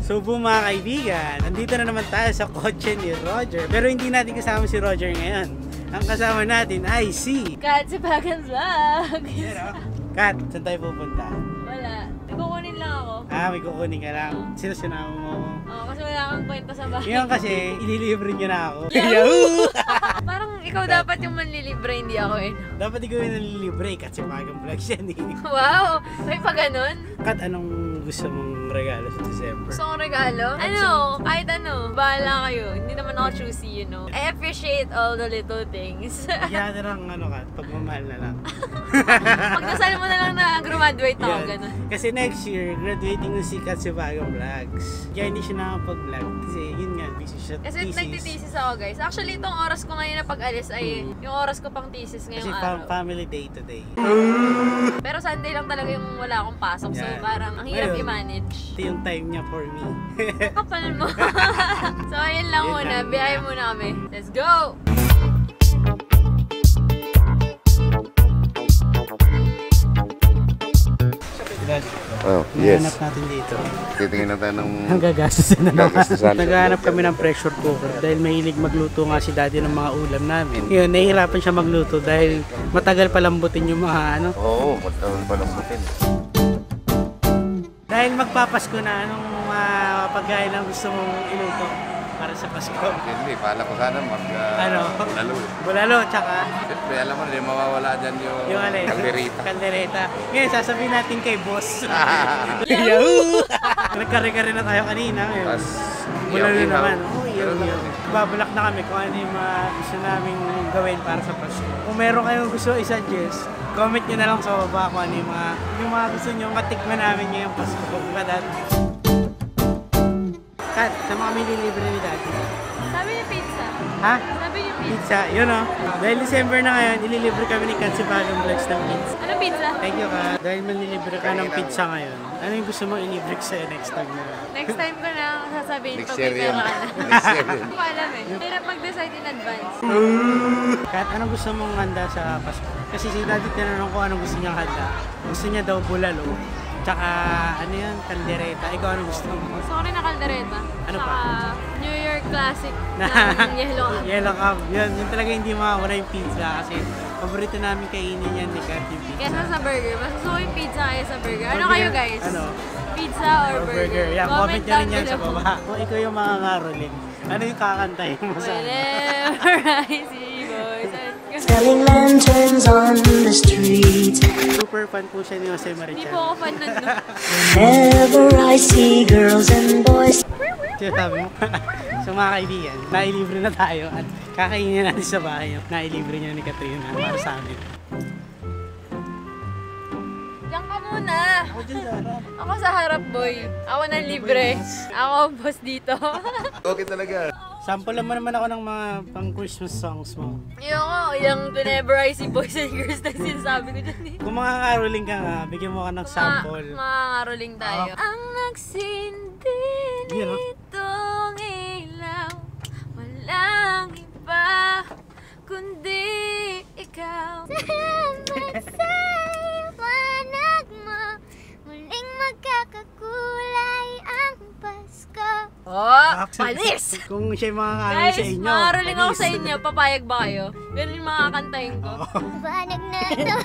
So po mga kaibigan, nandito na naman tayo sa kotse ni Roger. Pero hindi natin kasama si Roger ngayon. Ang kasama natin ay si Katsibagan Vlog! Kat, saan tayo pupunta? Wala. Kukunin lang ako. May kukunin ka lang. Sino sinama mo? Oo, kasi wala akong kwenta sa bahay. Ngayon kasi, ililibre niya na ako. Yahoo! Parang ikaw dapat yung manlilibre, hindi ako eh. Dapat ikaw yung nalilibre, Katsibagan Vlog yan eh. Wow! May pa ganun? Kat, anong gusto mong regalo sa December? Gusto kong regalo? Ano? Kahit ano. Bahala kayo. Hindi naman ako choosy, you know. I appreciate all the little things. Kaya na lang, pagmamahal na lang. Pagdasal mo na lang na graduate ako, ganun. Kasi next year, graduating na si Katsibagan Vlogs. Kaya hindi siya nakapag-vlog. Kasi yun nga, busy siya. Kasi nagtitesis ako, guys. Actually, itong oras ko ngayon na pag-alis ay yung oras ko pang thesis ngayong araw. Kasi family day today. Pero Sunday lang talaga yung wala akong pasok. So parang ang hirap i-manage. Ito yung time niya for me. Kapal mo. So ayun lang muna. Biyahe muna kami. Let's go! Yes. Naghanap natin dito. Titingin na tayo ng Gagastusin na naman. Gagastusan. Naghanap kami ng pressure cooker dahil mahilig magluto nga si daddy ng mga ulam namin. Ngayon, nahihirapan siya magluto dahil matagal palambutin yung mga Oo, matagal palambutin. Dahil magpapasko na, anong pagkain ang gusto mong iluto para sa Pasko? Hindi, pala ko sana bulalo. Bulalo, tsaka? Siyempre, alam mo, hindi mawawala dyan yung kaldereta. Kaldereta. Ngayon, sasabihin natin kay boss. Yahoo! Nagkari-kari na tayo kanina. Ngayon. Bulalo naman. Babalak na kami kung ano yung mga gusto namin gawin para sa Pasko. Kung meron kayong gusto i-suggest, comment nyo na lang sa baba kung ano yung mga gusto nyo matikman namin ngayong Pasko. Diba, Dad? Kat, saan kami lilibre ni Daddy? Sabi niya pizza. Ha? Sabi niya pizza. Pizza, yun o. Dahil December na ngayon, ililibre kami ni Katsibagan Vlogs ng pizza. Ano pizza? Thank you, Kat. Dahil manlilibre ka ng pizza ngayon, ano yung gusto mong ilibre sa'yo next time na? Next time ko na sasabihin pag may pera ka na. Hindi ko alam eh. Hirap mag-decide in advance. Kat, anong gusto mong handa sa Pasko? Kasi si Daddy tinanong ko anong gusto niyang handa. Gusto niya daw bulalo. Tsaka, ano yan, kaldereta. Ikaw, anong gusto mo? Gusto ko rin na kaldereta. Ano Tsaka, pa? New Year Classic ng Yellow Cup. Yellow Cup. Yun talaga hindi makakuna yung pizza kasi paborito namin kainin yan ni Kat yung pizza. Kesa sa burger. Mas gusto ko yung pizza kaya sa burger. Ano kayo guys? Ano? Pizza or burger? Yeah, comment nyo rin yan sa below. baba. Kung ikaw yung mga ngaroling, ano yung kakantahin mo sa Whenever I see boys and girls. Selling lanterns on the street. Super fan po siya ni Jose Hindi Marichan. po ako fan nun, no? Whenever I see girls and boys. Sabi mo, so mga kaibigan, nailibre na tayo at kakainin natin sa bahay yung nailibre niya ni Katrina para sa amin. Diyan ka muna. Ako dyan sa harap. Ako sa harap, boy. Ako na libre. Ako boss dito. Okay talaga. Sample naman ako ng mga pang Christmas songs mo. Yung whenever I see boys and girls na sinasabi ko dyan eh. Kung mga ngaroling ka nga, bigyan mo ka ng sample. Mga ngaroling tayo. Ang nagsindi nitong ilaw, walang iba kundi ikaw. Salamat sa liwanag mo, muling magkakakulay ang Pasko. Oh, palis! Kung siya yung mga ngaroling Guys, sa inyo. makaroling ako palis. sa inyo. Papayag ba kayo? Ganun yung mga kantahin ko. Liwanag na ito,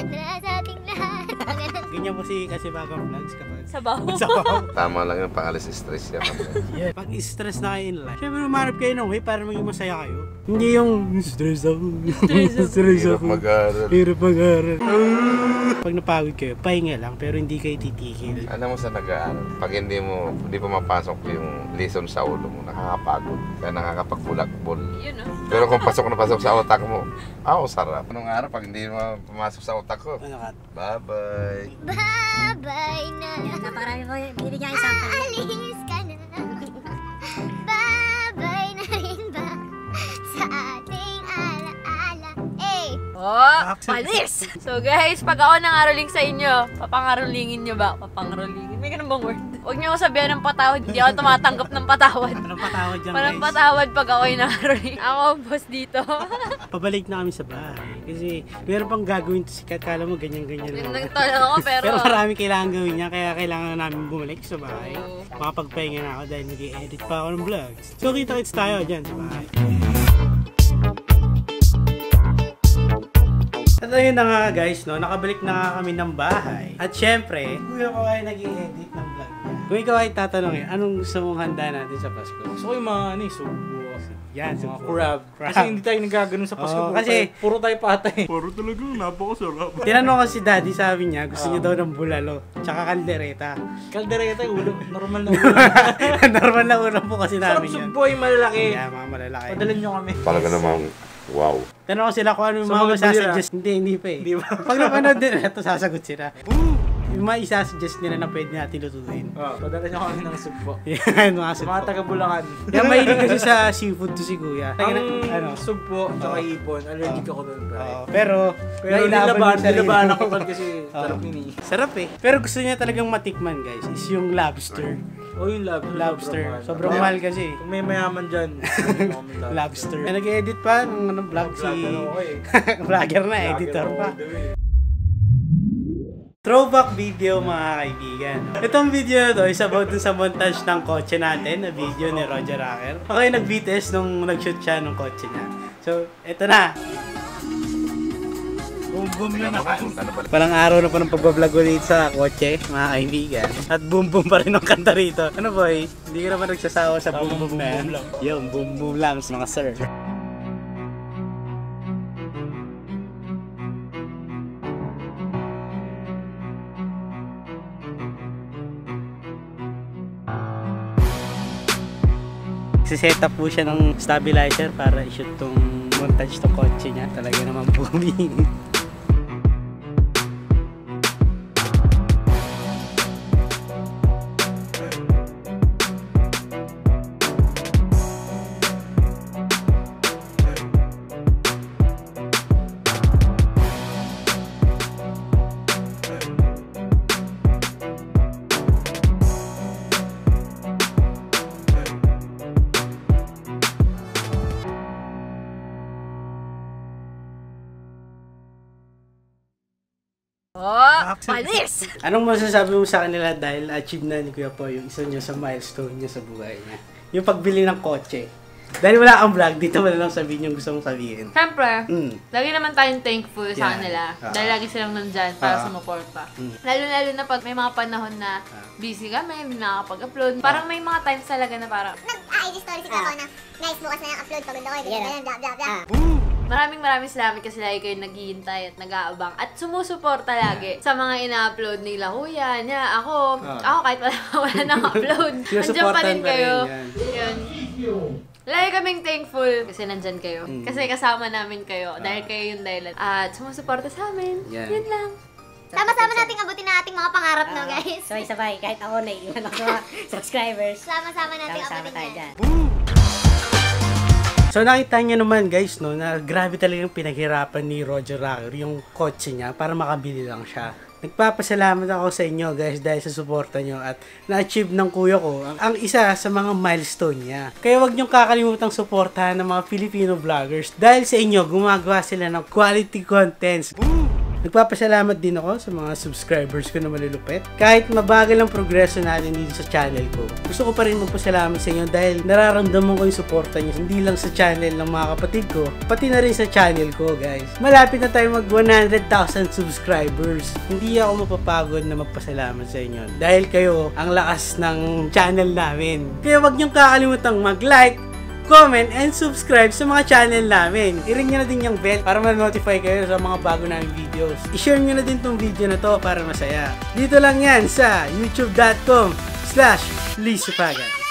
dala sa ating lahat. Ganyan mo si Katsibagan Vlogs kapag Sabaw. sabaw. Tama lang yung pangalis stress niya. Yeah. Pag stress na kayo in life, syempre umarap kayo ng way para maging masaya kayo. Hindi yung stress ako. Stress Hirap ako. mag-aaral. Hirap mag-aaral. Pag napagod kayo, pahinga lang pero hindi kayo titigil. Alam mo sa nag-aaral, pag hindi pa mapasok yung lesson sa ulo mo, nakakapagod. Kaya nakakapagbulakbol. Yun o. Pero kung pasok na pasok sa utak mo, sarap. Anong araw pag hindi mo pumasok sa utak ko? Ano ka? Bye-bye. Bye-bye na. Naparami ko, binigyan isang Alis ka na. Bye-bye na rin ba sa ating alaala? Oh, palis! So guys, pag ako nangaroling sa inyo, papangarolingin nyo ba? Papangarolingin? May ganun bang word? Huwag niyo ako sabihan ng patawad. Hindi ako tumatanggap ng patawad. Walang patawad dyan, Walang guys. patawad pag ako'y naroon. Ako ang boss dito. Pabalik na kami sa bahay. Kasi meron pang gagawin to si Kat. Kala mo ganyan-ganyan lang. Nagtala ako pero... Pero marami kailangan gawin niya. Kaya kailangan namin bumalik sa bahay. Oo. Makapagpahinga na ako dahil nag-i-edit pa ako ng vlogs. So kita-kits tayo dyan sa bahay. At ayun na nga guys, no, nakabalik na nga kami ng bahay. At syempre, kuya ko ay nag-i-edit ng vlog niya. Kung ikaw ay tatanungin, anong gusto mong handa natin sa Pasko? Gusto ko yung mga subo. Yan, Mga subo. crab. Kasi hindi tayo nagaganon sa Pasko. Oo, kasi- puro tayo patay. Puro talaga, napakasarap. Tinanong ko si daddy, sabi niya, gusto niya daw ng bulalo. Tsaka kaldereta. Kaldereta yung ulo. Normal na ulo. Normal na ulam po kasi Sarap namin yan. subo yung malalaki. Yeah, mga malalaki. Padalan nyo kami. Talaga namang wow. Tanong ko sila kung ano yung Sa mga mga masasuggest. Hindi pa eh. Hindi ba? Pag napanood din, ito sasagot sila. Yung mga isasuggest nila na pwede natin lutuin. Padalan nyo kami ng subo. Yan, mga Sa mga taga-Bulacan. Kaya mahilig kasi sa seafood to si kuya. Ang subo, tsaka ipon, allergic ako doon. Pero nilaban sarili. ako doon kasi sarap yun eh. Sarap eh. Pero gusto niya talagang matikman guys, is yung lobster. O yung Lobster. Sobrang mahal kasi. Kung may mayaman dyan, Lobster. Nag-edit pa ng vlog si... Vlogger na, editor pa. Throwback video mga kaibigan. Itong video na to is about dun sa montage ng kotse natin, na video ni Roger Racker. Okay, nag-BTS nung nag-shoot siya ng kotse niya. So, eto na. Boom boom na naman. Parang araw na pa ng pagbablog ulit sa kotse, mga kaibigan. At boom boom pa rin ang kanta rito. Ano boy? Hindi ka naman nagsasawa sa boom boom na yan. Yung boom boom lang sa mga sir. Set up po siya ng stabilizer para i-shoot tong montage tong kotse niya. Talaga naman booming. Oh, panis! Anong masasabi mo sa kanila dahil achieve na ni Kuya Po yung isa niya sa milestone niya sa buhay niya? Yung pagbili ng kotse. Dahil wala kang vlog, dito mo na lang sabihin yung gusto mong sabihin. Siyempre, Mm. lagi naman tayong thankful sa Yeah. kanila. Dahil lagi silang nandyan para sumuporta. Lalo-lalo na pag may mga panahon na busy kami, hindi nakakapag-upload. Parang may mga times talaga na parang Nag-ID story si Kako na, guys, bukas na yung upload, pagod ako, ganyan, bla bla bla. maraming salamat kasi lagi kayo naghihintay at nag-aabang at sumusuporta lagi sa mga ina-upload nila. Kuya, niya, ako kahit wala nang upload. Nandiyan pa Sinusuportahan rin pa kayo. rin, Yun. Lagi kaming thankful kasi nandyan kayo. Kasi kasama namin kayo. Dahil kayo yung dahilan. At sumusuporta sa amin. Yan. Yun lang. Sama-sama nating abutin na ating mga pangarap, no, guys? Sabay-sabay, kahit ako naiiwan ako sa mga subscribers. Sama-sama nating Sama-sama abutin tayo yan. dyan. So nakita niyo naman guys, no, na grabe talagang pinaghirapan ni Roger Racker yung kotse niya para makabili lang siya. Nagpapasalamat ako sa inyo guys dahil sa suporta nyo at na-achieve ng kuya ko ang isa sa mga milestone niya. Kaya wag niyong kakalimutang suportahan ng mga Filipino vloggers dahil sa inyo gumagawa sila ng quality contents. Nagpapasalamat din ako sa mga subscribers ko na malulupit. Kahit mabagal ang progreso natin dito sa channel ko, gusto ko pa rin magpasalamat sa inyo dahil nararamdaman ko yung suporta niyo hindi lang sa channel ng mga kapatid ko, pati na rin sa channel ko guys. Malapit na tayo mag 100,000 subscribers. Hindi ako mapapagod na magpasalamat sa inyo dahil kayo ang lakas ng channel namin. Kaya wag niyong kakalimutang mag-like, comment, and subscribe sa mga channel namin. I-ring nyo na din yung bell para ma-notify kayo sa mga bago namin videos. I-share nyo na din tong video na to para masaya. Dito lang yan sa youtube.com/LisaPagan.